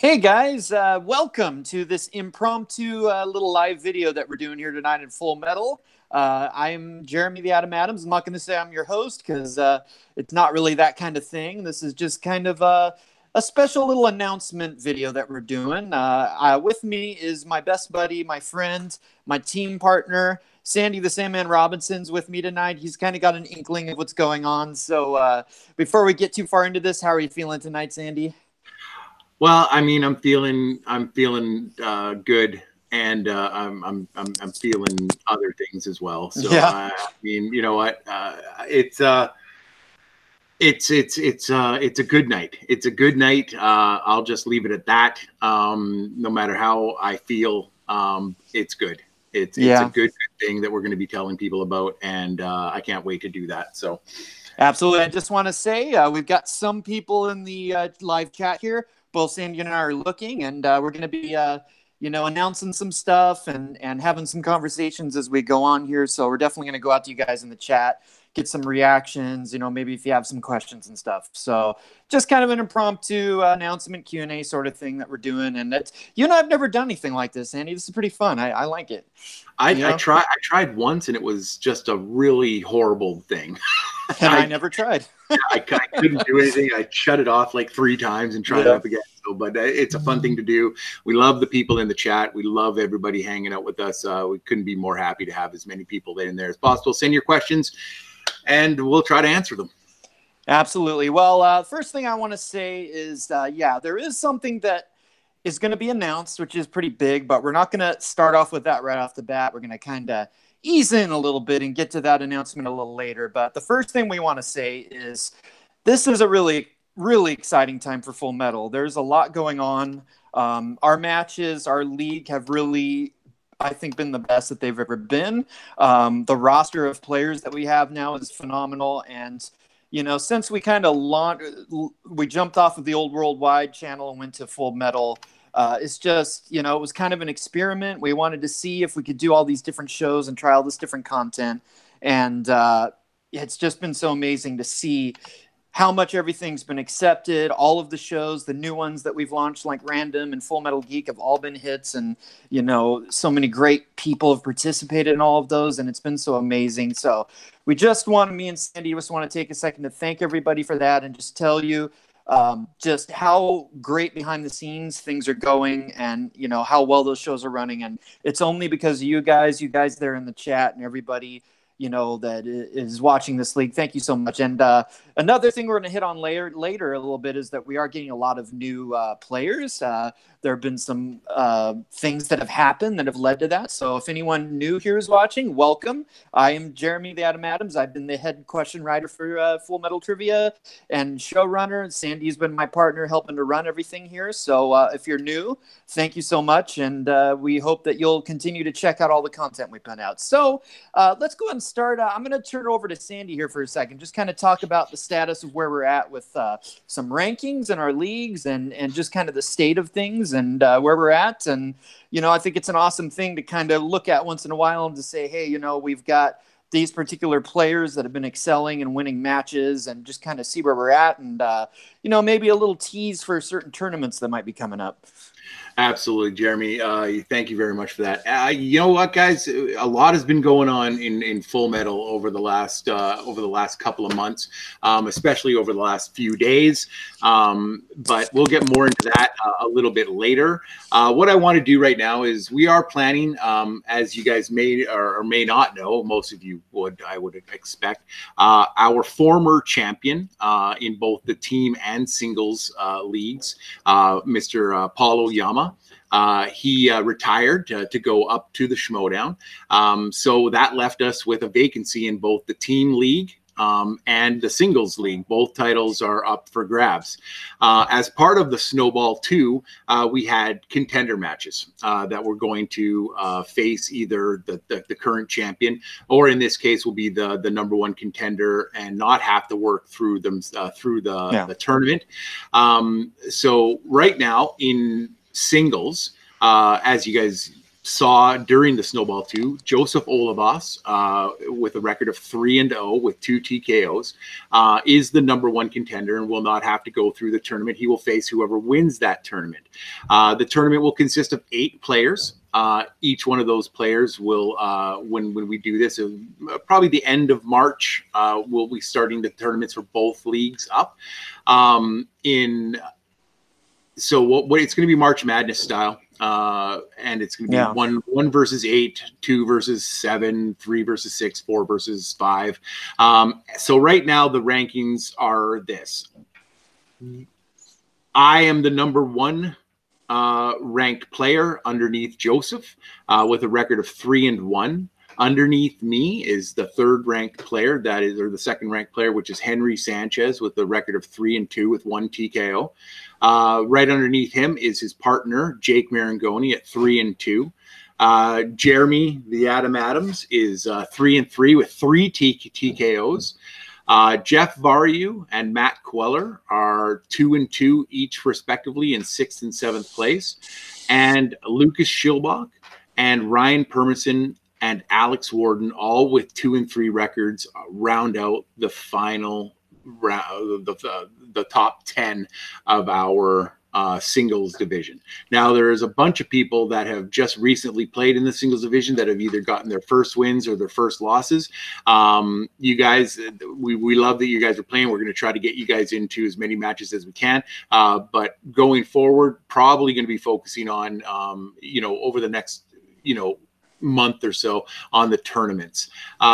Hey guys, welcome to this impromptu little live video that we're doing here tonight in Full Metal. I'm Jeremy the Adam Adams. I'm not going to say I'm your host because it's not really that kind of thing. This is just kind of a special little announcement video that we're doing. With me is my best buddy, my friend, my team partner, Sandy the Sandman Robinson's with me tonight. He's kind of got an inkling of what's going on. So before we get too far into this, how are you feeling tonight, Sandy? Well, I mean, I'm feeling good, and I'm feeling other things as well. So Yeah. I mean, you know what? It's a good night. It's a good night. I'll just leave it at that. No matter how I feel, it's good. It's a good thing that we're going to be telling people about, and I can't wait to do that. So. Absolutely. I just want to say we've got some people in the live chat here. Both Sandy and I are looking, and we're going to be, announcing some stuff and having some conversations as we go on here. So we're definitely going to go out to you guys in the chat, get some reactions, maybe if you have some questions and stuff. So just kind of an impromptu announcement Q&A sort of thing that we're doing. And you and I have never done anything like this, Sandy. This is pretty fun. I like it. I tried once, and it was just a really horrible thing. And I never tried. I couldn't do anything. I shut it off like 3 times and tried it up again. So, but it's a fun thing to do. We love the people in the chat. We love everybody hanging out with us. We couldn't be more happy to have as many people in there as possible. Send your questions, and we'll try to answer them. Absolutely. Well, first thing I want to say is, there is something that is going to be announced, which is pretty big, but we're not going to start off with that right off the bat. We're going to kind of ease in a little bit and get to that announcement a little later. But the first thing we want to say is this is a really, really exciting time for Full Metal. There's a lot going on. Our matches, our league have really, I think, been the best that they've ever been. The roster of players that we have now is phenomenal. And, since we kind of we jumped off of the old Worldwide channel and went to Full Metal, it's just, it was kind of an experiment. We wanted to see if we could do all these different shows and try all this different content. And it's just been so amazing to see how much everything's been accepted. All of the shows, the new ones that we've launched, like Random and Full Metal Geek, have all been hits. And, so many great people have participated in all of those. And it's been so amazing. So me and Sandy just want to take a second to thank everybody for that and just tell you just how great behind the scenes things are going, and how well those shows are running. And it's only because of you guys there in the chat, and everybody that is watching this league. Thank you so much. And another thing we're going to hit on later a little bit is that we are getting a lot of new players. There have been some things that have happened that have led to that. So if anyone new here is watching, welcome. I am Jeremy the Adam Adams. I've been the head question writer for Full Metal Trivia and showrunner. Sandy's been my partner helping to run everything here. So if you're new, thank you so much. And we hope that you'll continue to check out all the content we put out. So let's go ahead and start. I'm going to turn it over to Sandy here for a second. Just kind of talk about the status of where we're at with some rankings in our leagues and just kind of the state of things and where we're at. And, I think it's an awesome thing to kind of look at once in a while and to say, hey, we've got these particular players that have been excelling and winning matches, and just kind of see where we're at. And, maybe a little tease for certain tournaments that might be coming up. Absolutely, Jeremy. Thank you very much for that. You know what, guys? A lot has been going on in Full Metal over the last couple of months, especially over the last few days. But we'll get more into that a little bit later. What I want to do right now is we are planning, as you guys may or may not know, most of you I would expect, our former champion in both the team and singles leagues, Mr. Paulo Yama. He retired to go up to the Schmodown. So that left us with a vacancy in both the team league and the singles league. Both titles are up for grabs. As part of the Snowball 2, we had contender matches that were going to face either the current champion, or in this case will be the number 1 contender, and not have to work through them through the tournament. So right now in singles, as you guys saw during the Snowball 2, Joseph Olivas, with a record of 3-0 with 2 TKOs, is the #1 contender and will not have to go through the tournament. He will face whoever wins that tournament. The tournament will consist of 8 players. Each one of those players will, when we do this, probably the end of March, we'll be starting the tournaments for both leagues up. So what it's going to be March Madness style, and it's going to be 1 versus 8, 2 versus 7, 3 versus 6, 4 versus 5. So right now the rankings are this. I am the #1 ranked player underneath Joseph, with a record of 3-1. Underneath me is the 3rd ranked player, or the 2nd ranked player, which is Henry Sanchez with a record of 3-2 with 1 TKO. Right underneath him is his partner, Jake Marangoni, at 3-2. Jeremy, the Adam Adams, is 3-3 with 3 TKOs. Jeff Varju and Matt Cuellar are 2-2 each, respectively, in 6th and 7th place. And Lucas Schilbach and Ryan Permerson and Alex Warden, all with 2-3 records, round out the final round, the top 10 of our singles division. Now, there is a bunch of people that have just recently played in the singles division that have either gotten their first wins or their first losses. You guys, we love that you guys are playing. We're going to try to get you guys into as many matches as we can. But going forward, probably going to be focusing on, over the next, month or so on the tournaments.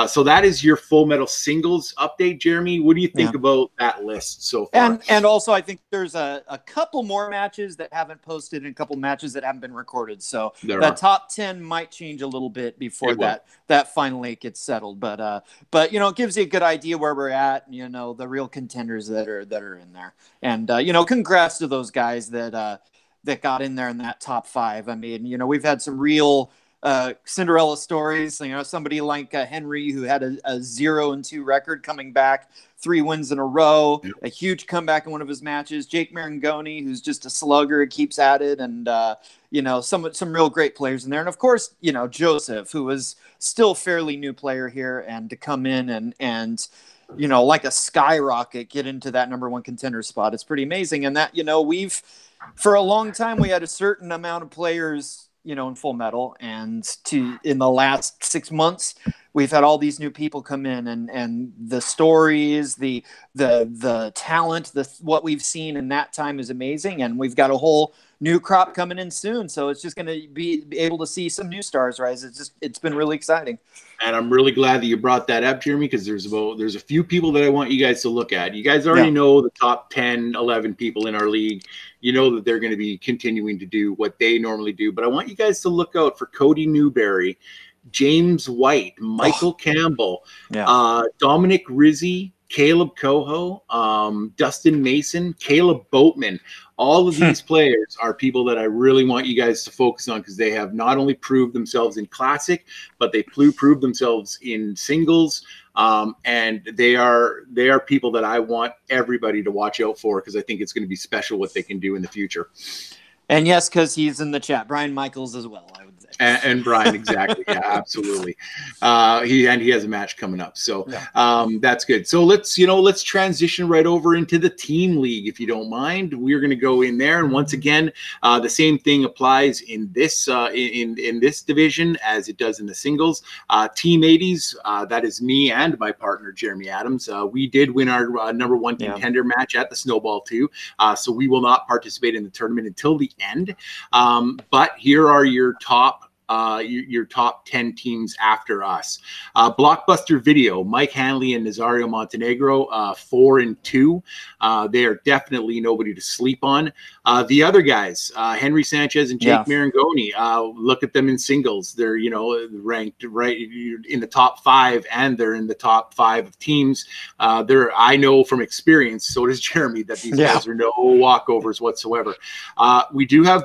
So that is your Full Metal singles update. Jeremy, what do you think about that list so far? And also, I think there's a couple more matches that haven't posted and a couple matches that haven't been recorded. So the top 10 might change a little bit before that finally gets settled. But it gives you a good idea where we're at. The real contenders that are in there. And congrats to those guys that got in there in that top 5. I mean, we've had some real Cinderella stories. Somebody like Henry, who had a 0-2 record, coming back 3 wins in a row, a huge comeback in one of his matches. Jake Marangoni, who's just a slugger, keeps at it, and some real great players in there. And of course, Joseph, who was still fairly new player here, and to come in and like a skyrocket, get into that #1 contender spot. It's pretty amazing. And that, we've, for a long time, we had a certain amount of players in Full Metal, and in the last 6 months, we've had all these new people come in, and the stories, the talent, what we've seen in that time is amazing, and we've got a whole new crop coming in soon. So it's just going to be able to see some new stars rise. It's been really exciting. And I'm really glad that you brought that up, Jeremy, because there's a few people that I want you guys to look at. You guys already know the top 10, 11 people in our league. You know that they're going to be continuing to do what they normally do. But I want you guys to look out for Cody Newberry, James White, Michael Campbell, Dominic Rizzi, Caleb Coho, Dustin Mason, Caleb Boatman. All of these players are people that I really want you guys to focus on, because they have not only proved themselves in Classic, but they proved themselves in singles. And they are people that I want everybody to watch out for, because I think it's going to be special what they can do in the future. And yes, because he's in the chat, Brian Michaels as well, I would say. And Brian, exactly. Yeah, absolutely. He has a match coming up. So that's good. So let's transition right over into the team league, if you don't mind. We're going to go in there. And once again, the same thing applies in this in this division as it does in the singles. Team 80s, that is me and my partner, Jeremy Adams. We did win our #1 contender match at the Snowball 2. So we will not participate in the tournament until the end. But here are your top 10 teams after us. Blockbuster Video, Mike Hanley and Nazario Montenegro, 4-2. They are definitely nobody to sleep on. The other guys, Henry Sanchez and Jake Marangoni, look at them in singles. They're ranked right in the top 5, and they're in the top 5 of teams. I know from experience, so does Jeremy, that these guys are no walkovers whatsoever. We do have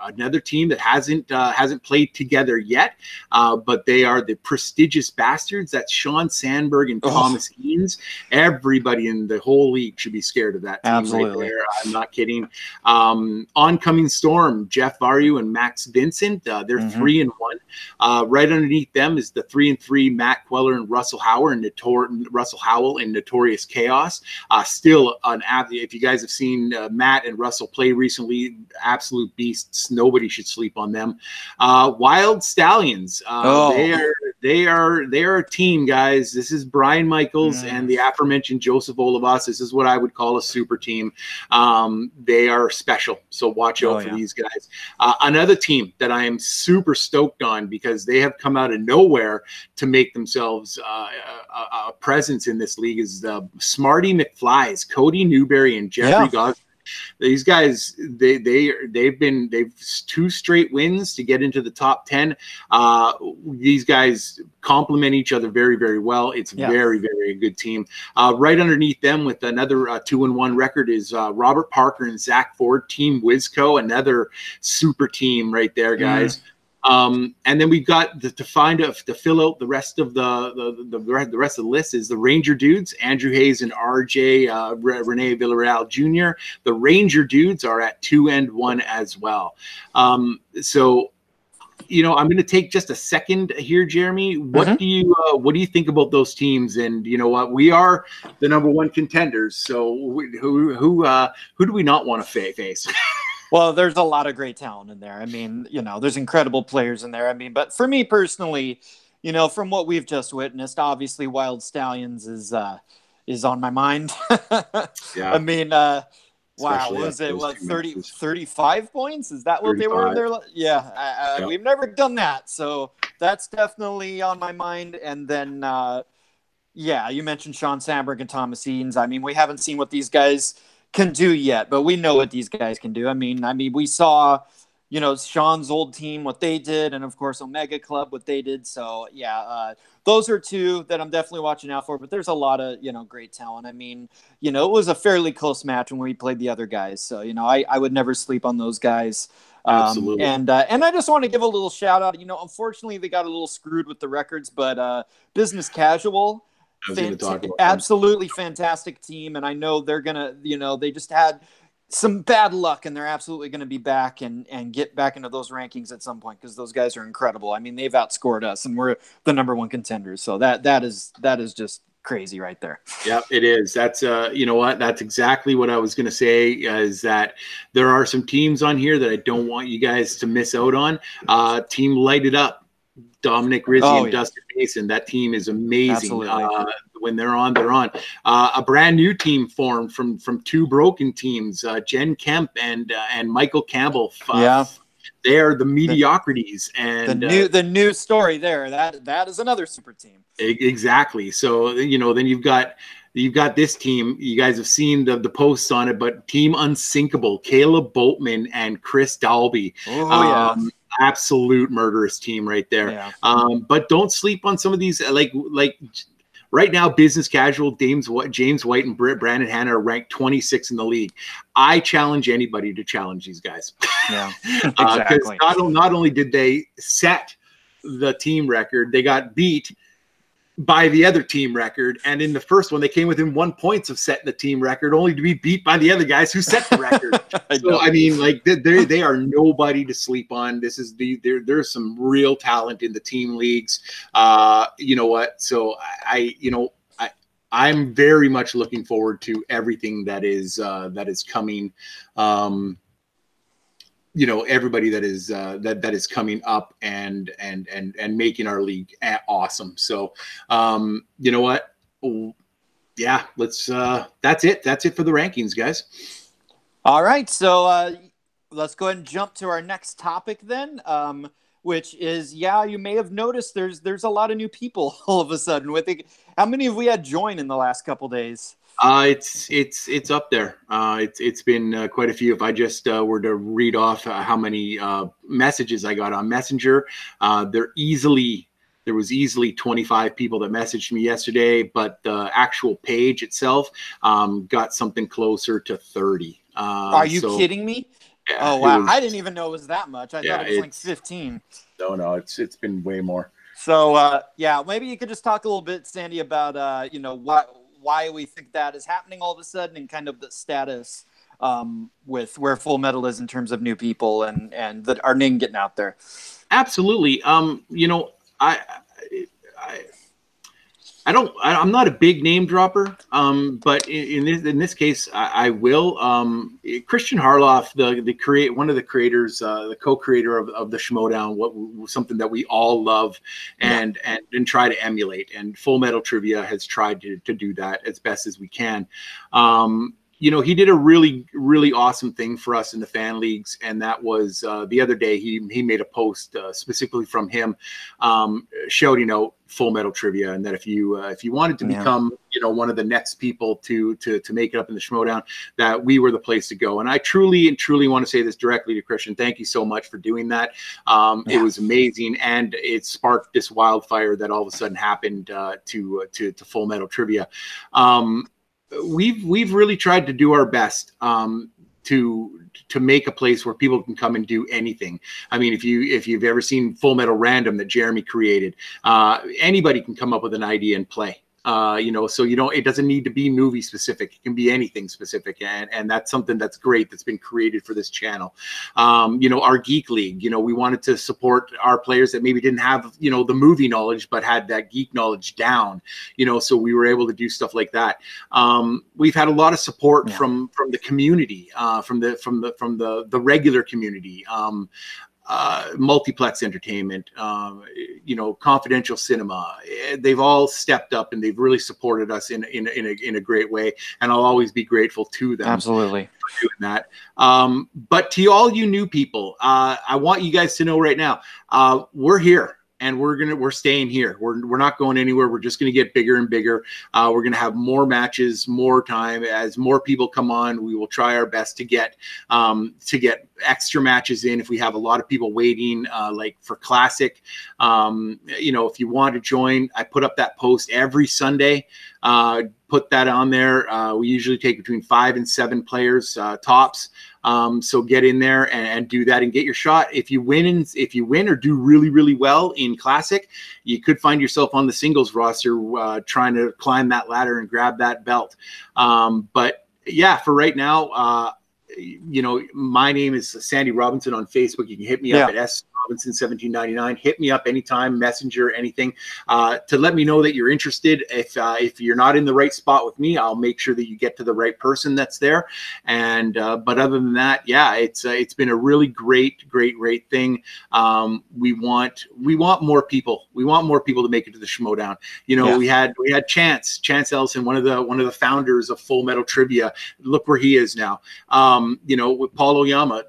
another team that hasn't played together yet, but they are the Prestigious Bastards. That's Sean Sandberg and Thomas Eanes. Everybody in the whole league should be scared of that team right there. I not kidding. Oncoming Storm, Jeff Varju and Max Vincent. They're 3-1. Right underneath them is the 3-3 Matt Cuellar and Russell Howell in Notorious Chaos. Still if you guys have seen Matt and Russell play recently, absolute beasts. Nobody should sleep on them. Wild Stallions. They are a team, guys. This is Brian Michaels and the aforementioned Joseph Olivas. This is what I would call a super team. They are special, so watch out for these guys. Another team that I am super stoked on because they have come out of nowhere to make themselves a presence in this league is the Smarty McFlies, Cody Newberry and Jeffrey Gosling. These guys, they've 2 straight wins to get into the top 10. These guys complement each other very, very well. It's very, very good team. Right underneath them with another 2-1 record is Robert Parker and Zach Ford, Team Wizco, another super team right there, guys. And then we've got to fill out the rest of the rest of the list is the Ranger Dudes, Andrew Hayes and RJ Rene Villarreal Jr. The Ranger Dudes are at 2-1 as well. So, I'm going to take just a second here, Jeremy. What do you think about those teams? And you know what, we are the #1 contenders. So who do we not want to face? Well, there's a lot of great talent in there. I mean, there's incredible players in there. I mean, but for me personally, from what we've just witnessed, obviously Wild Stallions is on my mind. I mean, wow, was it 35 points? Is that what 35. They were in there? Yeah, we've never done that. So that's definitely on my mind. And then, you mentioned Sean Sandberg and Thomas Edens. I mean, we haven't seen what these guys can do yet, but we know what these guys can do. I mean, we saw, Sean's old team, what they did, and of course Omega Club, what they did. So those are 2 that I'm definitely watching out for, but there's a lot of, great talent. I mean, it was a fairly close match when we played the other guys. So, I would never sleep on those guys. Absolutely. And I just want to give a little shout out, unfortunately they got a little screwed with the records, but Business Casual, absolutely fantastic team, and I know they're gonna, they just had some bad luck, and they're absolutely going to be back and get back into those rankings at some point because those guys are incredible. I mean, they've outscored us, and we're the #1 contenders. So that is just crazy right there. Yeah, it is. That's that's exactly what I was going to say. Is that there are some teams on here that I don't want you guys to miss out on. Team Light It Up. Dominic Rizzi and Dustin Mason. That team is amazing. When they're on, they're on. A brand new team formed from 2 broken teams, Jen Kemp and Michael Campbell. They are the Mediocrities. And the new story there. That is another super team. Exactly. So, then you've got this team. You guys have seen the posts on it, but Team Unsinkable, Caleb Boatman and Chris Dalby. Absolute murderous team right there. But don't sleep on some of these, like right now, Business Casual, James White and Brandon Hanna are ranked 26 in the league. I challenge anybody to challenge these guys. Exactly. Not only did they set the team record, they got beat by the other team record, and in the first one they came within 1 point of setting the team record, only to be beat by the other guys who set the record. I mean, like they are nobody to sleep on. This is there's some real talent in the team leagues. You know what? So I'm very much looking forward to everything that is coming. Everybody that is that is coming up and making our league awesome. So you know what? Yeah, let's that's it for the rankings, guys. All right, so let's go ahead and jump to our next topic then, which is, you may have noticed there's a lot of new people all of a sudden. How many have we had join in the last couple days? It's up there. It's been quite a few. If I just were to read off how many messages I got on Messenger, there was easily 25 people that messaged me yesterday, but the actual page itself got something closer to 30. Are you kidding me? Yeah, oh wow! I didn't even know it was that much. I thought it was like 15. No, it's been way more. So maybe you could just talk a little bit, Sandy, about why we think that is happening all of a sudden and kind of the status with where Full Metal is in terms of new people and our name getting out there. Absolutely. You know, I'm not a big name dropper, but in this case, I will. Christian Harloff, one of the creators, the co-creator of the Schmodown, what something that we all love and try to emulate. And Full Metal Trivia has tried to do that as best as we can. You know, he did a really, really awesome thing for us in the fan leagues, and that was the other day he made a post specifically from him shouting out Full Metal Trivia, and that if you wanted to become, you know, one of the next people to make it up in the Schmodown, that we were the place to go. And I truly want to say this directly to Christian. Thank you so much for doing that. It was amazing, and it sparked this wildfire that all of a sudden happened to Full Metal Trivia. We've really tried to do our best to make a place where people can come and do anything. I mean, if you've ever seen Full Metal Random that Jeremy created, anybody can come up with an idea and play. You know, so it doesn't need to be movie specific. It can be anything specific. And that's something that's great that's been created for this channel. You know, our Geek League, you know, we wanted to support our players that maybe didn't have, you know, the movie knowledge, but had that geek knowledge down, you know, so we were able to do stuff like that. We've had a lot of support from the community, from the regular community. Multiplex Entertainment, you know, Confidential Cinema. They've all stepped up and they've really supported us in a great way, and I'll always be grateful to them. Absolutely. For doing that. But to all you new people, I want you guys to know right now, we're here. And we're staying here. We're not going anywhere. We're just going to get bigger and bigger. We're going to have more matches, more time. As more people come on, we will try our best to get extra matches in. If we have a lot of people waiting, like for Classic, you know, if you want to join, I put up that post every Sunday. Put that on there. We usually take between 5 and 7 players tops. So get in there and do that and get your shot. If you win or do really, really well in Classic, you could find yourself on the singles roster trying to climb that ladder and grab that belt. But yeah, for right now, you know, my name is Sandy Robinson on Facebook. You can hit me up at Robinson1799. Hit me up anytime, Messenger, anything, to let me know that you're interested. If you're not in the right spot with me, I'll make sure that you get to the right person that's there. And but other than that, yeah, it's been a really great thing. We want more people. We want more people to make it to the Schmodown. You know, we had Chance Ellison, one of the founders of Full Metal Trivia. Look where he is now. You know, with Paul Oyama,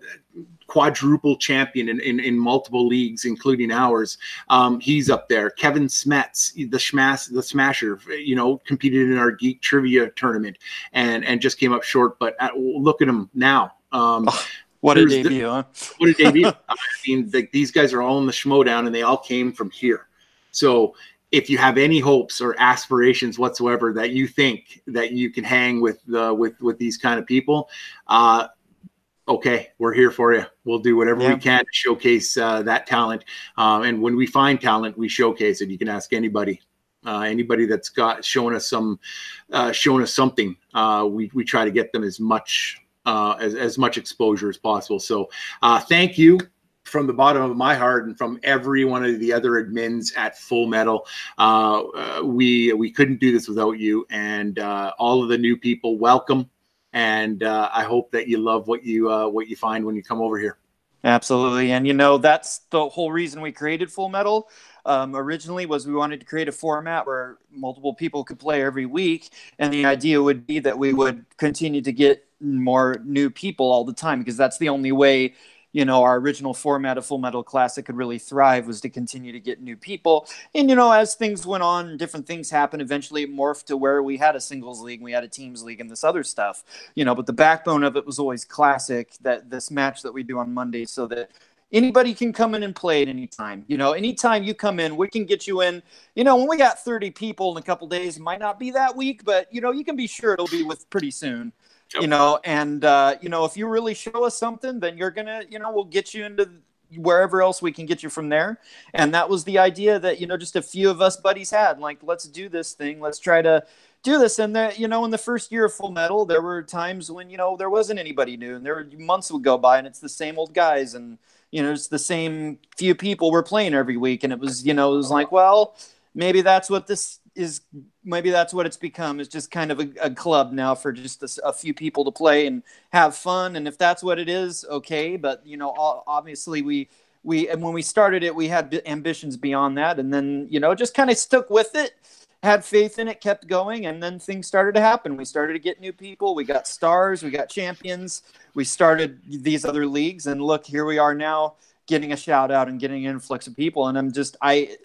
quadruple champion in multiple leagues, including ours. He's up there. Kevin Smets, the Smasher, you know, competed in our Geek Trivia tournament and just came up short. But look at him now. What a debut, huh? What a debut. I mean, these guys are all in the Schmodown, and they all came from here. So if you have any hopes or aspirations whatsoever that you think that you can hang with these kind of people, okay, we're here for you. We'll do whatever we can to showcase that talent. And when we find talent, we showcase it. You can ask anybody that's showing us something. We try to get them as much exposure as possible. So thank you from the bottom of my heart and from every one of the other admins at Full Metal. We couldn't do this without you, and all of the new people, welcome. And I hope that you love what you find when you come over here. Absolutely. And, you know, that's the whole reason we created Full Metal. Originally was we wanted to create a format where multiple people could play every week. And the idea would be that we would continue to get more new people all the time, because that's the only way, you know, our original format of Full Metal Classic could really thrive, was to continue to get new people. And, you know, as things went on, different things happened. Eventually it morphed to where we had a singles league, we had a teams league, and this other stuff, you know, but the backbone of it was always Classic, that this match that we do on Mondays, so that anybody can come in and play at any time. You know, anytime you come in, we can get you in. You know, when we got 30 people in a couple days, it might not be that week, but, you know, you can be sure it'll be with pretty soon. You know, and, you know, if you really show us something, then you're going to, you know, we'll get you into wherever else we can get you from there. And that was the idea that, you know, just a few of us buddies had, like, let's do this thing. Let's try to do this. And that, you know, in the first year of Full Metal, there were times when, you know, there wasn't anybody new, and there were months would go by and it's the same old guys, and, you know, it's the same few people we're playing every week. And it was, you know, it was like, well, maybe that's what this is. Maybe that's what it's become. It's just kind of a club now for just a few people to play and have fun. And if that's what it is, okay. But, you know, obviously and when we started it, we had ambitions beyond that. And then, you know, just kind of stuck with it, had faith in it, kept going. And then things started to happen. We started to get new people. We got stars, we got champions. We started these other leagues, and look, here we are now, getting a shout out and getting an influx of people. And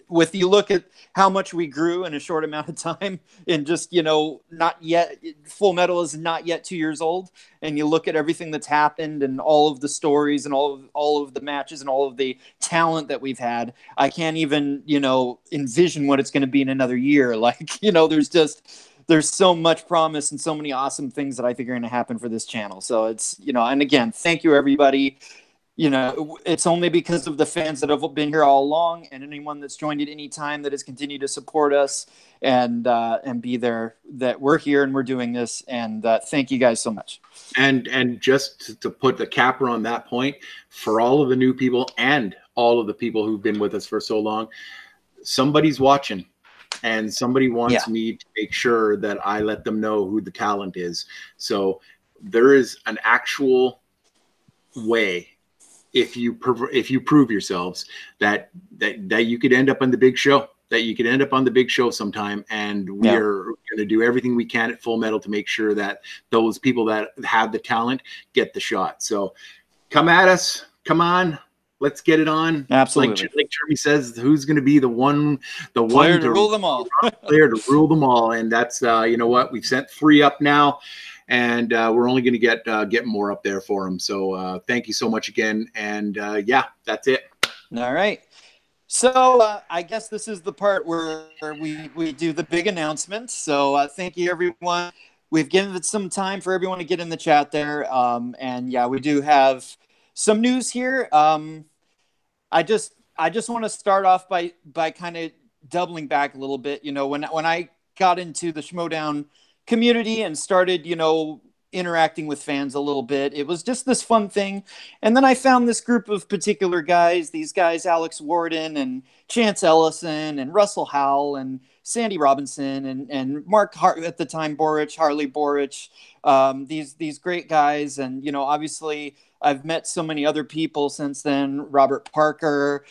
with you look at how much we grew in a short amount of time, and just, you know, not yet, Full Metal is not yet 2 years old. And you look at everything that's happened and all of the stories and all of the matches and all of the talent that we've had. I can't even, you know, envision what it's going to be in another year. Like, you know, there's so much promise and so many awesome things that I think are going to happen for this channel. So it's, you know, and again, thank you everybody. You know, it's only because of the fans that have been here all along, and anyone that's joined at any time that has continued to support us and be there, that we're here and we're doing this. And thank you guys so much. And just to put the capper on that point, for all of the new people and all of the people who've been with us for so long, somebody's watching, and somebody wants me to make sure that I let them know who the talent is. So there is an actual way, if you prove yourselves, that you could end up on the big show, sometime. And we are going to do everything we can at Full Metal to make sure that those people that have the talent get the shot. So come at us, come on, let's get it on. Absolutely. Like Jeremy says, who's going to be the one player to rule them all? Player to rule them all. And that's, you know what, we've sent 3 up now. And we're only going to get more up there for them. So thank you so much again. And yeah, that's it. All right. So I guess this is the part where we do the big announcement. So thank you, everyone. We've given it some time for everyone to get in the chat there. And yeah, we do have some news here. I just want to start off by kind of doubling back a little bit. You know, when I got into the Schmodown community and started, you know, interacting with fans a little bit, it was just this fun thing. And then I found this group of particular guys, these guys, Alex Warden and Chance Ellison and Russell Howell and Sandy Robinson and Mark at the time, Harley Boric, these great guys. And, you know, obviously I've met so many other people since then, Robert Parker,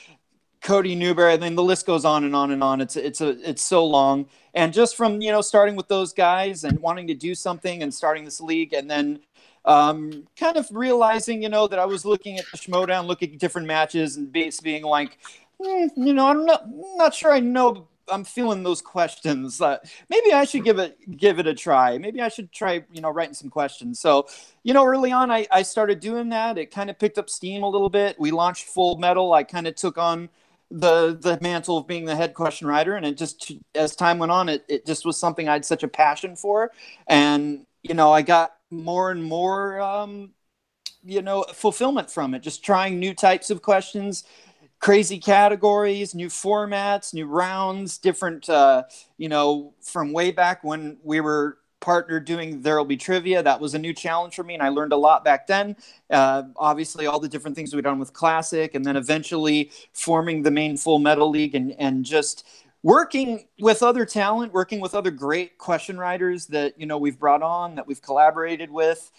Cody Newberry. I mean, the list goes on and on and on. It's so long. And just from, you know, starting with those guys and wanting to do something and starting this league, and then kind of realizing, you know, that I was looking at the Schmodown, looking at different matches and being like, you know, I'm not sure I know. I'm feeling those questions. Maybe I should give it a try. Maybe I should try, you know, writing some questions. So, you know, early on, I started doing that. It kind of picked up steam a little bit. We launched Full Metal. I kind of took on the mantle of being the head question writer, and it just, as time went on, it just was something I had such a passion for. And, you know, I got more and more, you know, fulfillment from it, just trying new types of questions, crazy categories, new formats, new rounds, different, you know, from way back when we were partner doing There'll Be Trivia. That was a new challenge for me, and I learned a lot back then. Obviously, all the different things we've done with Classic, and then eventually forming the main Full Metal League, and just working with other talent, working with other great question writers that, you know, we've brought on, that we've collaborated with,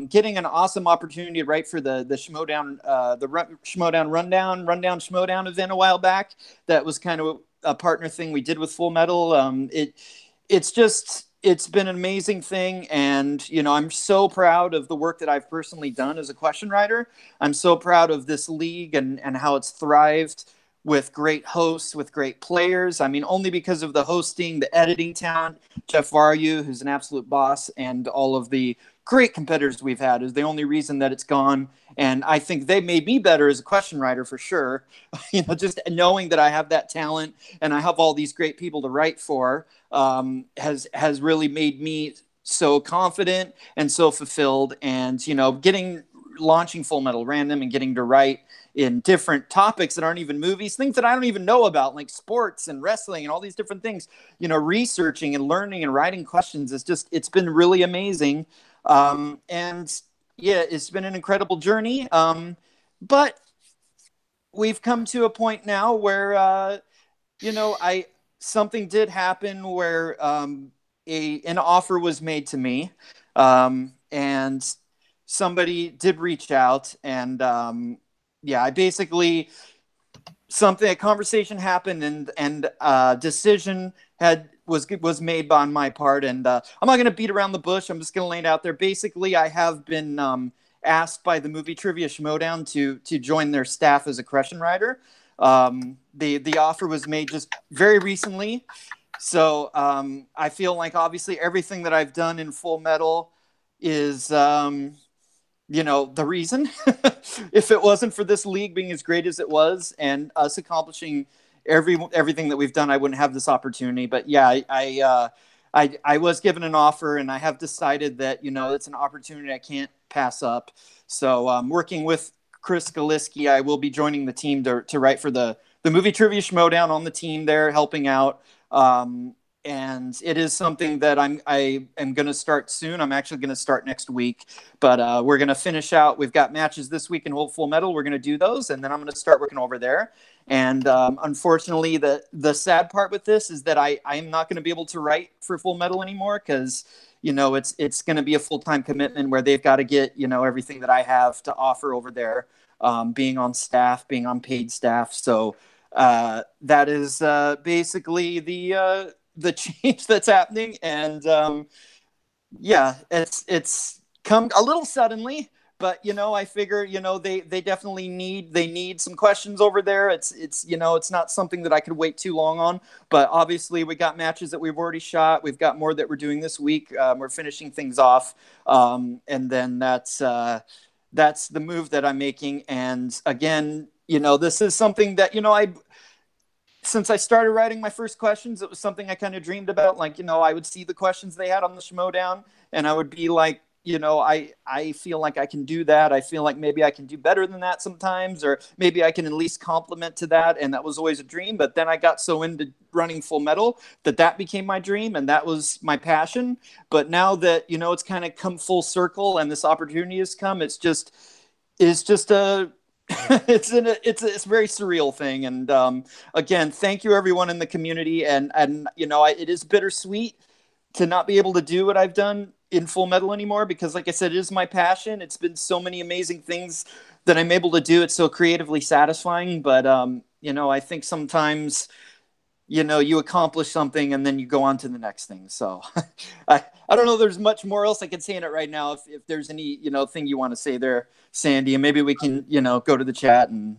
getting an awesome opportunity to write for the Schmodown, Schmodown Rundown Schmodown event a while back. That was kind of a partner thing we did with Full Metal. It's been an amazing thing. And, you know, I'm so proud of the work that I've personally done as a question writer. I'm so proud of this league and how it's thrived with great hosts, with great players. I mean, only because of the hosting, the editing talent, Jeff Varju, who's an absolute boss, and all of the great competitors we've had is the only reason that it's gone. And I think they made me better as a question writer for sure. You know, just knowing that I have that talent and I have all these great people to write for has really made me so confident and so fulfilled. And, you know, getting launching Full Metal Random and getting to write in different topics that aren't even movies, things that I don't even know about, like sports and wrestling and all these different things. You know, researching and learning and writing questions is just, it's been really amazing. And yeah, it's been an incredible journey. But we've come to a point now where, you know, something did happen where an offer was made to me, and somebody did reach out, and yeah, I basically a conversation happened, and decision was made on my part, and I'm not going to beat around the bush. I'm just going to lay it out there. Basically, I have been asked by the Movie Trivia Schmodown to join their staff as a question writer. The offer was made just very recently, so I feel like obviously everything that I've done in Full Metal is you know, the reason. If it wasn't for this league being as great as it was and us accomplishing everything that we've done, I wouldn't have this opportunity. But yeah, I was given an offer, and I have decided that, you know, it's an opportunity I can't pass up. So working with Chris Galiski, I will be joining the team to write for the Movie Trivia Schmodown on the team there, helping out. And it is something that I am going to start soon. I'm actually going to start next week, but we're going to finish out. We've got matches this week in Full Metal. We're going to do those, and then I'm going to start working over there. And unfortunately, the sad part with this is that I am not going to be able to write for Full Metal anymore, because, you know, it's going to be a full-time commitment where they've got to get, you know, everything that I have to offer over there, being on staff, being on paid staff. So that is basically the change that's happening. And yeah, it's come a little suddenly, but, you know, I figure, you know, they definitely need some questions over there. It's you know, it's not something that I could wait too long on, but obviously we got matches that we've already shot. We've got more that we're doing this week. We're finishing things off, and then that's the move that I'm making. And again, you know, this is something that, you know, since I started writing my first questions, it was something I kind of dreamed about. Like, you know, I would see the questions they had on the Schmodown, and I would be like, you know, I feel like I can do that. I feel like maybe I can do better than that sometimes, or maybe I can at least compliment to that. And that was always a dream. But then I got so into running Full Metal that became my dream, and that was my passion. But now that, you know, it's kind of come full circle and this opportunity has come, it's just a it's a very surreal thing. And again, thank you everyone in the community. And you know, it is bittersweet to not be able to do what I've done in Full Metal anymore, because, like I said, it is my passion. It's been so many amazing things that I'm able to do. It's so creatively satisfying. But you know, I think sometimes, you know, you accomplish something and then you go on to the next thing. So I don't know if there's much more else I can say in it right now. If there's any, you know, thing you want to say there, Sandy, and maybe we can, you know, go to the chat. And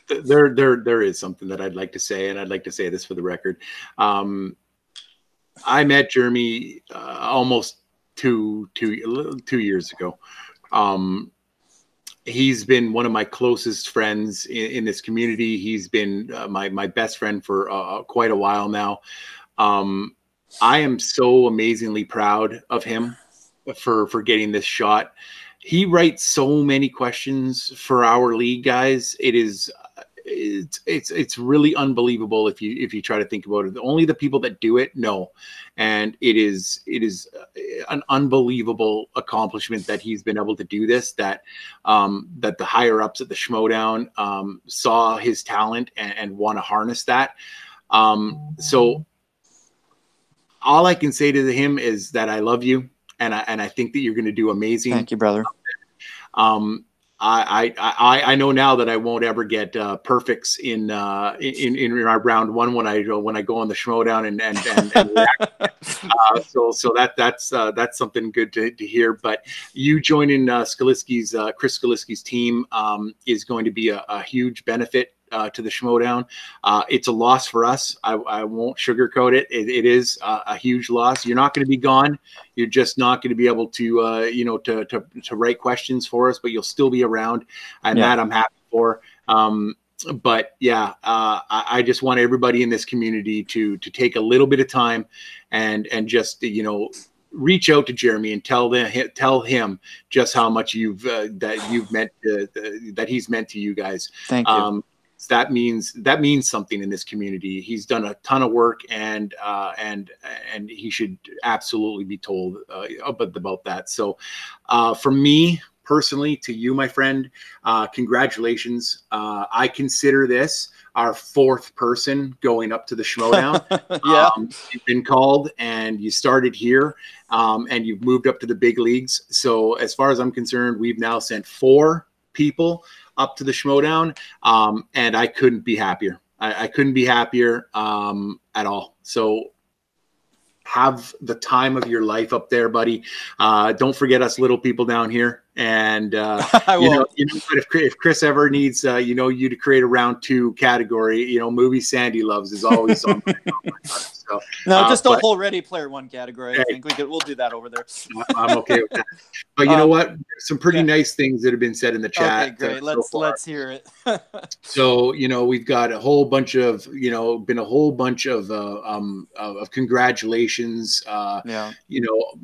there is something that I'd like to say, and I'd like to say this for the record. I met Jeremy almost two years ago. He's been one of my closest friends in this community. He's been my best friend for quite a while now. I am so amazingly proud of him for getting this shot. He writes so many questions for our league, guys. It's really unbelievable if you try to think about it. Only the people that do it know, and it is an unbelievable accomplishment that he's been able to do this. That the higher ups at the Schmodown saw his talent and want to harness that. So all I can say to him is that I love you, and I think that you're going to do amazing. Thank you, brother. I know now that I won't ever get perfects in our round one when I go on the Schmodown and react. So that's something good to hear. But you joining Chris Skaliski's team is going to be a huge benefit to the Schmodown. It's a loss for us. I won't sugarcoat it. It is a huge loss. You're not going to be gone. You're just not going to be able to, to write questions for us, but you'll still be around, and that I'm happy for. But yeah, I just want everybody in this community to take a little bit of time and just, reach out to Jeremy and tell him just how much that he's meant to you guys. Thank you. That means something in this community. He's done a ton of work, and he should absolutely be told about that. So, for me personally, to you, my friend, congratulations. I consider this our fourth person going up to the Schmodown. Yeah. You've been called and you started here, and you've moved up to the big leagues. So as far as I'm concerned, we've now sent 4 people up to the Schmodown, and I couldn't be happier. I couldn't be happier at all. So have the time of your life up there, buddy. Don't forget us little people down here. And you know if Chris ever needs you to create a round 2 category, movie Sandy loves is always on my mind. So, no, just a whole Ready Player One category. I think we'll do that over there. I'm okay with that. But you know what? Some pretty nice things that have been said in the chat. Okay, great. Let's hear it. So we've got a whole bunch of congratulations.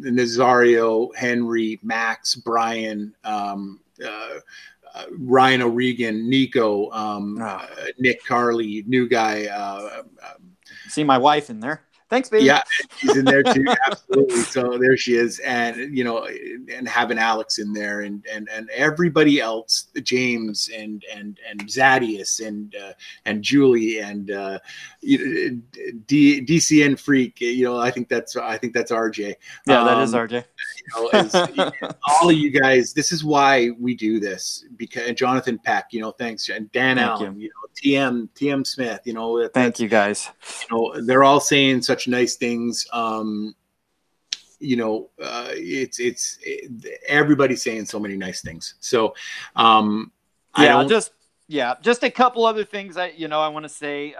Nazario, Henry, Max, Brian, Ryan O'Regan, Nico, Nick Carley, new guy. See my wife in there. Thanks, baby. Yeah, she's in there too. Absolutely. So there she is, and and having Alex in there, and everybody else, James and Zadius and Julie and DCN Freak. I think that's RJ. Yeah, that is RJ. All of you guys. This is why we do this. Because Jonathan Peck, thanks, and Dan Allen, TM Smith, thank you guys. They're all saying such nice things. It's everybody's saying so many nice things. So just a couple other things I want to say.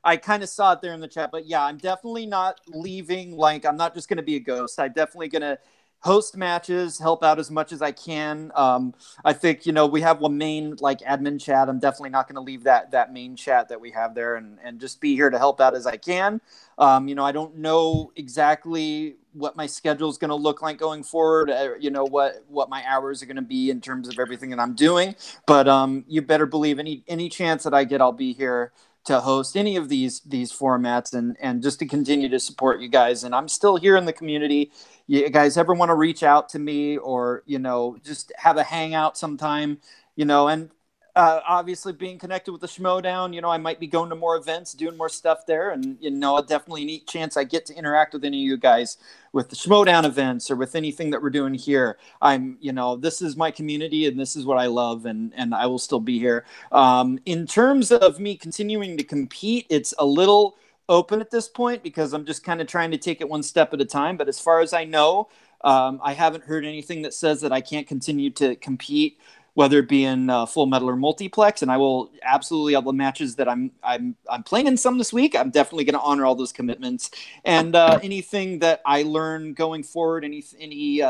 I kind of saw it there in the chat, but yeah, I'm definitely not leaving. Like, I'm not just going to be a ghost. I'm definitely going to host matches, help out as much as I can. I think, we have one main admin chat. I'm definitely not going to leave that main chat that we have there and just be here to help out as I can. I don't know exactly what my schedule is going to look like going forward. What my hours are going to be in terms of everything that I'm doing. But you better believe any chance that I get, I'll be here to host any of these formats and just to continue to support you guys. And I'm still here in the community. You guys ever want to reach out to me or, just have a hangout sometime, and obviously being connected with the Schmodown, I might be going to more events, doing more stuff there. And, definitely any chance I get to interact with any of you guys with the Schmodown events or with anything that we're doing here. This is my community and this is what I love, and I will still be here. In terms of me continuing to compete, it's a little open at this point because I'm just kind of trying to take it one step at a time. But as far as I know, I haven't heard anything that says that I can't continue to compete, whether it be in Full Metal or Multiplex. And I will absolutely, all the matches that I'm playing in some this week, I'm definitely going to honor all those commitments. And anything that I learn going forward, any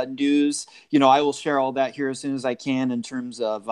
news, I will share all that here as soon as I can in terms of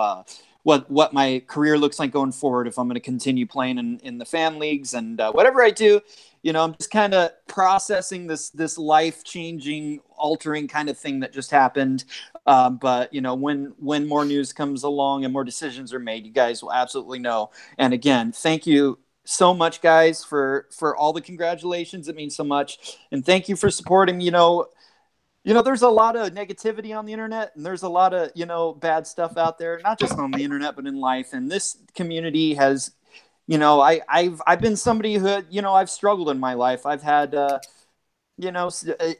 what my career looks like going forward, if I'm going to continue playing in the fan leagues and whatever I do. I'm just kind of processing this life-changing, altering kind of thing that just happened. But when more news comes along and more decisions are made, you guys will absolutely know. And again, thank you so much, guys, for all the congratulations. It means so much. And thank you for supporting. There's a lot of negativity on the internet, and there's a lot of, bad stuff out there, not just on the internet, but in life. And this community has, I've been somebody who, I've struggled in my life. I've had,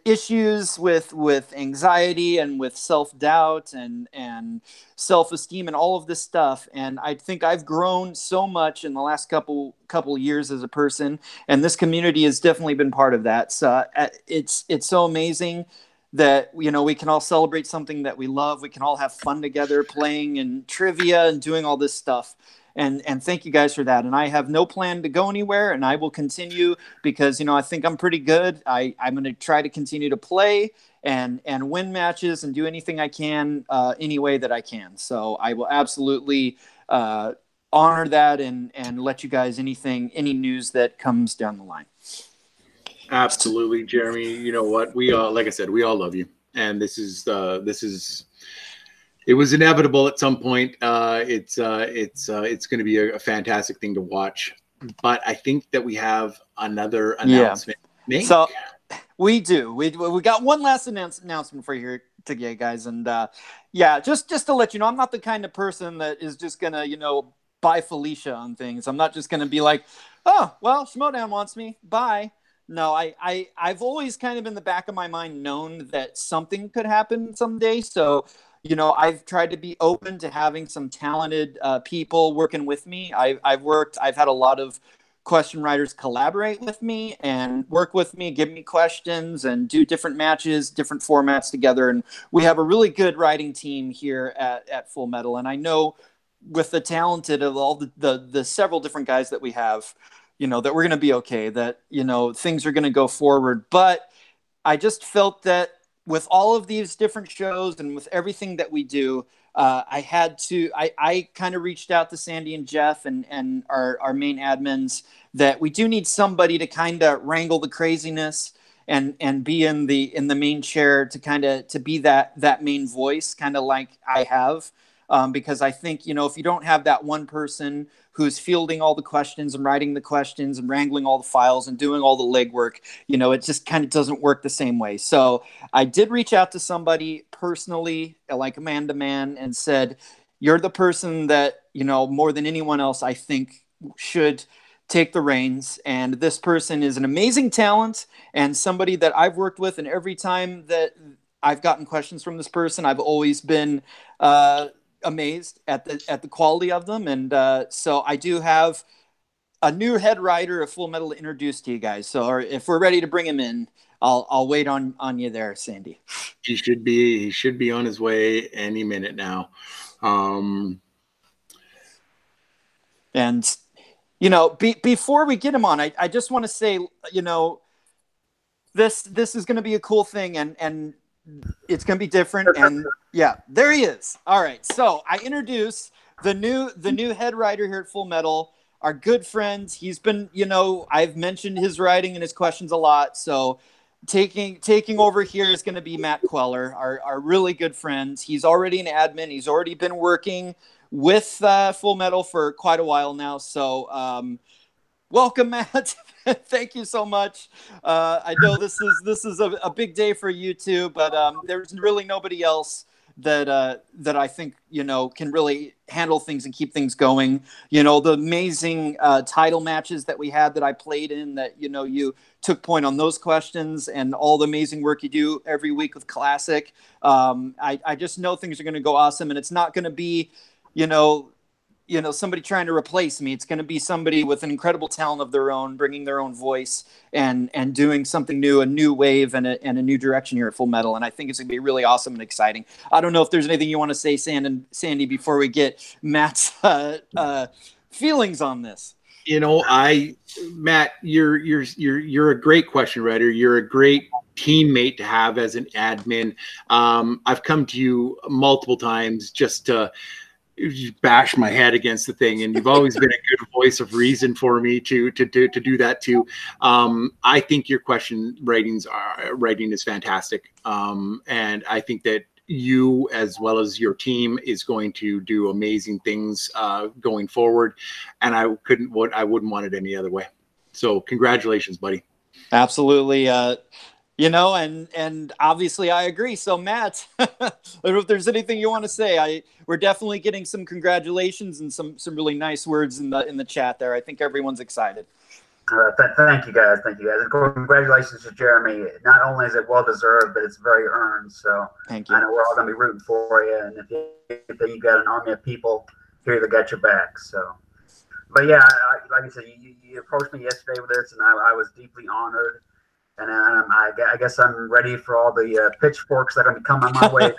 issues with anxiety and with self-doubt and self-esteem and all of this stuff. And I think I've grown so much in the last couple years as a person, and this community has definitely been part of that. So it's so amazing that, we can all celebrate something that we love. We can all have fun together playing and trivia and doing all this stuff. And thank you guys for that. And I have no plan to go anywhere, and I will continue because, I think I'm pretty good. I'm going to try to continue to play and win matches and do anything I can, any way that I can. So I will absolutely honor that and let you guys any news that comes down the line. Absolutely, Jeremy. You know what? We all, like I said, we all love you, and this is it was inevitable at some point. It's going to be a fantastic thing to watch. But I think that we have another announcement to make. So we do. We got one last announcement for you here today, guys. And just to let you know, I'm not the kind of person that is just gonna, buy Felicia on things. I'm not just gonna be like, oh, well, Schmodown wants me. Bye. No, I've always kind of in the back of my mind known that something could happen someday. So, I've tried to be open to having some talented people working with me. I've had a lot of question writers collaborate with me and work with me, give me questions, and do different matches, different formats together. And we have a really good writing team here at Full Metal. And I know with the talented of all the several different guys that we have, that we're going to be okay, that, things are going to go forward. But I just felt that with all of these different shows and with everything that we do, I kind of reached out to Sandy and Jeff and our main admins that we do need somebody to kind of wrangle the craziness and be in the main chair to kind of to be that main voice, kind of like I have. Because I think, if you don't have that one person who's fielding all the questions and writing the questions and wrangling all the files and doing all the legwork, it just kind of doesn't work the same way. So I did reach out to somebody personally, like a man-to-man, and said, you're the person that, more than anyone else, I think should take the reins. And this person is an amazing talent and somebody that I've worked with. And every time that I've gotten questions from this person, I've always been amazed at the quality of them. And so I do have a new head writer of Full Metal to introduce to you guys. So if we're ready to bring him in, I'll wait on you there, Sandy. He should be on his way any minute now. And before we get him on, I just want to say, this is going to be a cool thing, and it's going to be different. And yeah, there he is. All right. So I introduce the new head writer here at Full Metal, our good friend. He's been, I've mentioned his writing and his questions a lot. So taking over here is going to be Matt Cuellar, our really good friend. He's already an admin. He's already been working with Full Metal for quite a while now. So welcome, Matt. Thank you so much. I know this is a big day for you too, but there's really nobody else that I think can really handle things and keep things going. The amazing title matches that we had that I played in, that you took point on those questions, and all the amazing work you do every week with Classic. I just know things are going to go awesome, and it's not going to be somebody trying to replace me. It's going to be somebody with an incredible talent of their own, bringing their own voice and doing something new, a new wave and a new direction here at Full Metal. And I think it's going to be really awesome and exciting. I don't know if there's anything you want to say, Sandy, before we get Matt's feelings on this. Matt, you're a great question writer. You're a great teammate to have as an admin. I've come to you multiple times just to bash my head against the thing, and you've always been a good voice of reason for me to do that too. I think your question writing is fantastic, and I think that you, as well as your team, is going to do amazing things going forward, and I wouldn't want it any other way. So congratulations, buddy. Absolutely. And obviously I agree. So Matt, if there's anything you want to say, we're definitely getting some congratulations and some really nice words in the chat there. I think everyone's excited. Thank you guys. And congratulations to Jeremy. Not only is it well deserved, but it's very earned. So thank you. I know we're all going to be rooting for you. And if you got an army of people here that got your back. So, but yeah, like I said, you approached me yesterday with this, and I was deeply honored. And I guess I'm ready for all the pitchforks that are going to come on my way.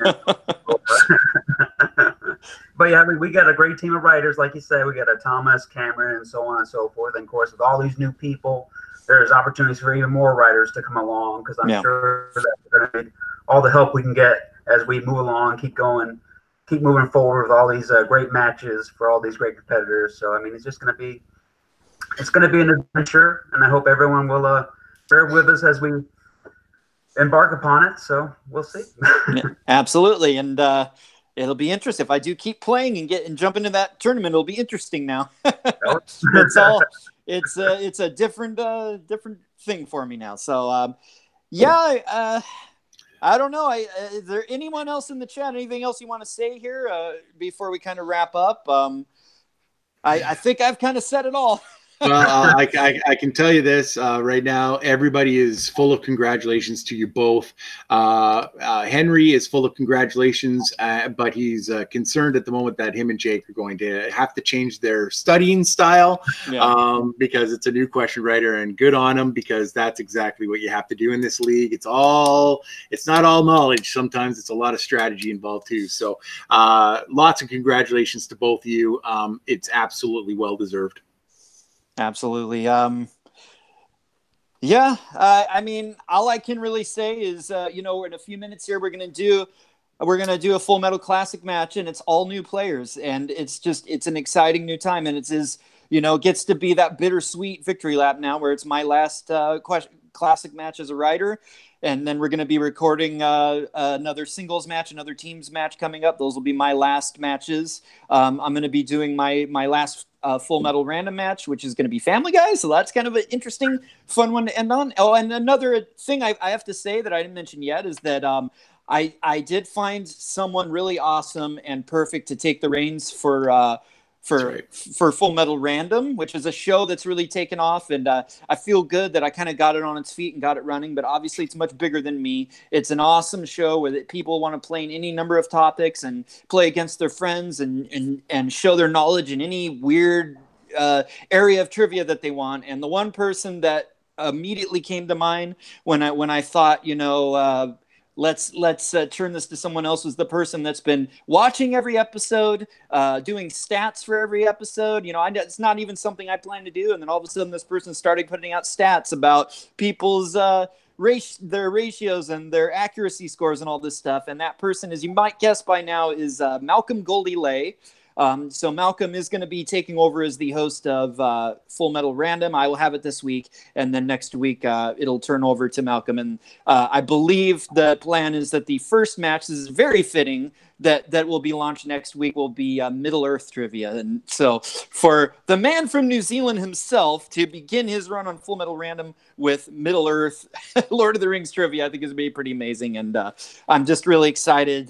But yeah, we got a great team of writers, like you said. We got a Thomas, Cameron, and so on and so forth. And of course, with all these new people, there's opportunities for even more writers to come along, because I'm sure that we're going to need all the help we can get as we move along, keep moving forward with all these great matches for all these great competitors. So I mean, it's going to be an adventure, and I hope everyone will bear with us as we embark upon it. So we'll see. Yeah, absolutely. And it'll be interesting. If I do keep playing and jump into that tournament, it'll be interesting now. It's a different thing for me now. So I don't know. Is there anyone else in the chat? Anything else you want to say here before we kind of wrap up? I think I've kind of said it all. Well, I can tell you this right now. Everybody is full of congratulations to you both. Henry is full of congratulations, but he's concerned at the moment that him and Jake are going to have to change their studying style because it's a new question writer, and good on them, because that's exactly what you have to do in this league. It's not all knowledge. Sometimes it's a lot of strategy involved too. So lots of congratulations to both of you. It's absolutely well-deserved. Absolutely. I mean, all I can really say is, we're in a few minutes here. We're going to do a Full Metal Classic match, and it's all new players, and it's an exciting new time. And gets to be that bittersweet victory lap now, where it's my last classic match as a writer. And then we're going to be recording another singles match, another teams match coming up. Those will be my last matches. I'm going to be doing my last Full Metal random match, which is going to be Family Guy. So that's kind of an interesting, fun one to end on. Oh, and another thing I have to say that I didn't mention yet is that I did find someone really awesome and perfect to take the reins for Full Metal Random, which is a show that's really taken off, and I feel good that I kind of got it on its feet and got it running. But obviously, it's much bigger than me. It's an awesome show where people want to play in any number of topics and play against their friends and show their knowledge in any weird area of trivia that they want. And the one person that immediately came to mind when I thought, let's turn this to someone else, was the person that's been watching every episode, doing stats for every episode. It's not even something I plan to do. And then all of a sudden this person started putting out stats about people's their ratios and their accuracy scores and all this stuff. And that person, as you might guess by now, is Malcolm Goldie Lay. So Malcolm is going to be taking over as the host of Full Metal Random. I will have it this week, and then next week it'll turn over to Malcolm. And I believe the plan is that the first match, this is very fitting, that will be launched next week, will be Middle Earth trivia. And so for the man from New Zealand himself to begin his run on Full Metal Random with Middle Earth Lord of the Rings trivia, I think is going to be pretty amazing. And I'm just really excited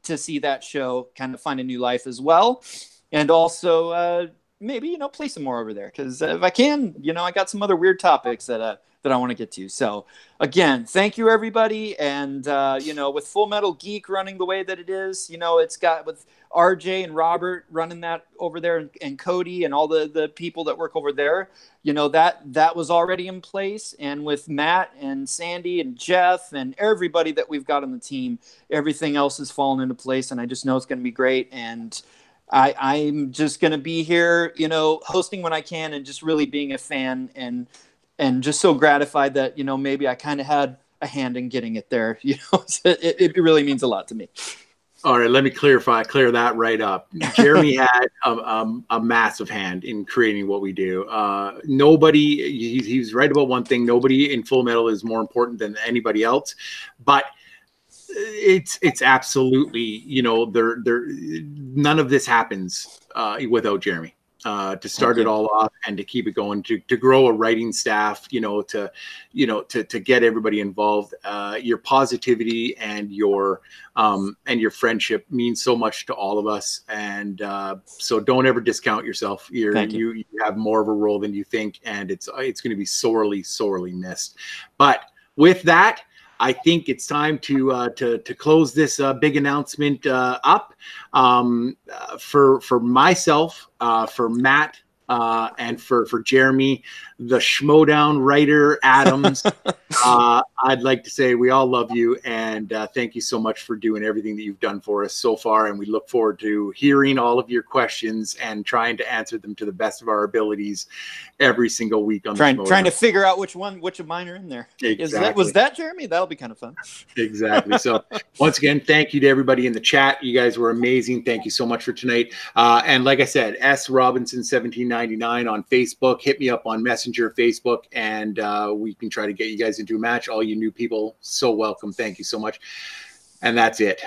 to see that show kind of find a new life as well. And also maybe, play some more over there. Because if I can, I got some other weird topics that I want to get to. So again, thank you everybody. And, with Full Metal Geek running the way that it is, it's got with RJ and Robert running that over there, and Cody and all the people that work over there, that was already in place. And with Matt and Sandy and Jeff and everybody that we've got on the team, everything else has fallen into place. And I just know it's going to be great. And I'm just going to be here, hosting when I can, and just really being a fan and just so gratified that, maybe I kind of had a hand in getting it there. It really means a lot to me. All right, let me clear that right up. Jeremy had a massive hand in creating what we do. He's right about one thing. Nobody in Full Metal is more important than anybody else. But it's absolutely, none of this happens without Jeremy. To start it all off and to keep it going, to grow a writing staff, to get everybody involved. Your positivity and your friendship means so much to all of us. And so don't ever discount yourself. You have more of a role than you think, and it's going to be sorely, sorely missed. But with that, I think it's time to close this big announcement up. For myself, for Matt, and for Jeremy, the Schmodown writer Adams, I'd like to say we all love you, and thank you so much for doing everything that you've done for us so far. And we look forward to hearing all of your questions and trying to answer them to the best of our abilities every single week on trying to figure out which of mine are in there. Exactly. Was that Jeremy? That'll be kind of fun. Exactly. So once again, thank you to everybody in the chat. You guys were amazing. Thank you so much for tonight. And like I said, S Robinson 1790 $99 on Facebook. Hit me up on Messenger, Facebook, and we can try to get you guys into a match. All you new people, so welcome. Thank you so much. And that's it.